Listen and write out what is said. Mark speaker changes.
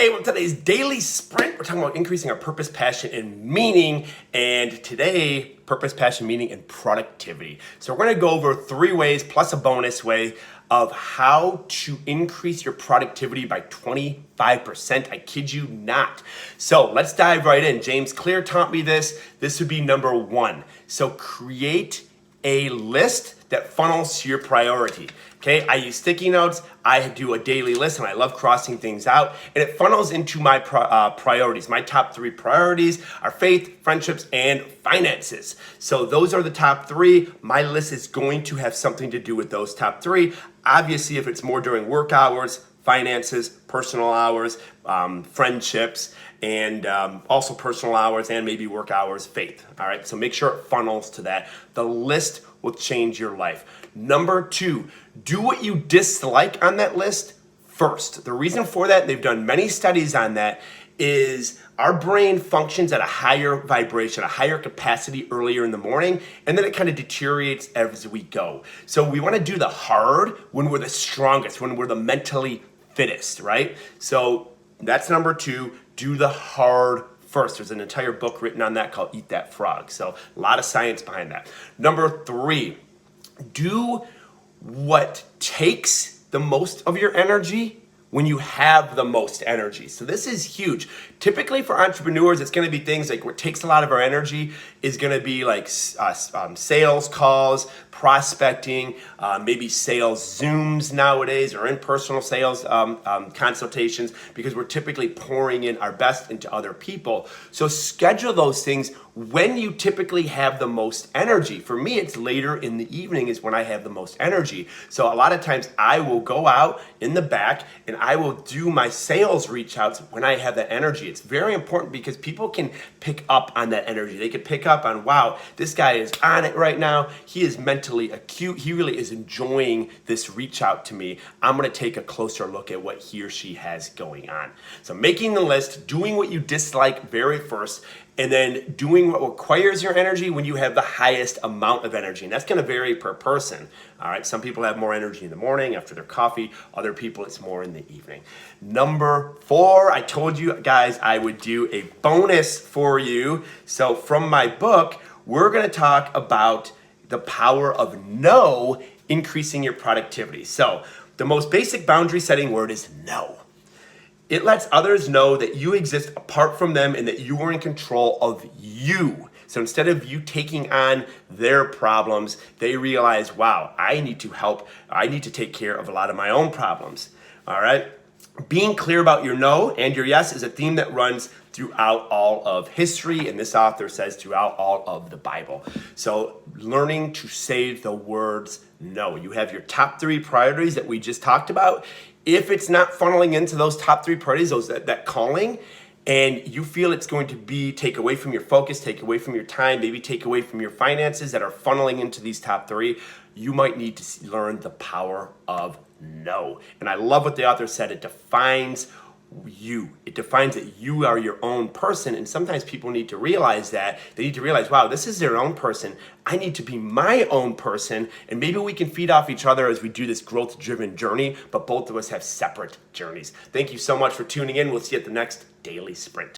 Speaker 1: Hey, well, today's daily sprint, we're talking about increasing our purpose, passion, and meaning. And today, purpose, passion, meaning, and productivity. So we're gonna go over 3 ways plus a bonus way of how to increase your productivity by 25%. I kid you not. So let's dive right in. James Clear taught me this. This would be number 1. So create a list that funnels to your priority. Okay, I use sticky notes. I do a daily list and I love crossing things out, and it funnels into my priorities. My top 3 priorities are faith, friendships, and finances. So those are the top 3. My list is going to have something to do with those top 3. Obviously, if it's more during work hours, finances, personal hours, friendships, and also personal hours and maybe work hours, faith. All right, so make sure it funnels to that. The list will change your life. Number 2, do what you dislike on that list first. The reason for that, they've done many studies on that, is our brain functions at a higher vibration, a higher capacity earlier in the morning, and then it kind of deteriorates as we go. So we want to do the hard when we're the strongest, when we're the mentally fittest, right? So that's number 2, do the hard first. There's an entire book written on that called Eat That Frog. So a lot of science behind that. Number 3, do what takes the most of your energy when you have the most energy. So this is huge. Typically for entrepreneurs, it's gonna be things like what takes a lot of our energy is gonna be like sales calls, prospecting, maybe sales Zooms nowadays, or in-personal sales consultations, because we're typically pouring in our best into other people. So schedule those things when you typically have the most energy. For me, it's later in the evening is when I have the most energy. So a lot of times I will go out in the back and I will do my sales reach outs when I have that energy. It's very important because people can pick up on that energy. They can pick up on, wow, this guy is on it right now. He is mentally acute. He really is enjoying this reach out to me. I'm gonna take a closer look at what he or she has going on. So making the list, doing what you dislike very first, and then doing what requires your energy when you have the highest amount of energy. And that's gonna vary per person. All right, some people have more energy in the morning after their coffee. Other people, it's more in the evening. Number 4, I told you guys I would do a bonus for you. So from my book, we're gonna talk about the power of no increasing your productivity. So the most basic boundary setting word is no. It lets others know that you exist apart from them and that you are in control of you. So instead of you taking on their problems, they realize, wow, I need to help. I need to take care of a lot of my own problems. All right? Being clear about your no and your yes is a theme that runs throughout all of history, and this author says throughout all of the Bible. So learning to say the words no. You have your top 3 priorities that we just talked about. If it's not funneling into those top 3 priorities, that calling, and you feel it's going to be take away from your focus, take away from your time, maybe take away from your finances that are funneling into these top 3, you might need to learn the power of no. And I love what the author said. It defines you. It defines that you are your own person, and sometimes people need to realize that. They need to realize, wow, this is their own person. I need to be my own person, and maybe we can feed off each other as we do this growth-driven journey, but both of us have separate journeys. Thank you so much for tuning in. We'll see you at the next Daily Sprint.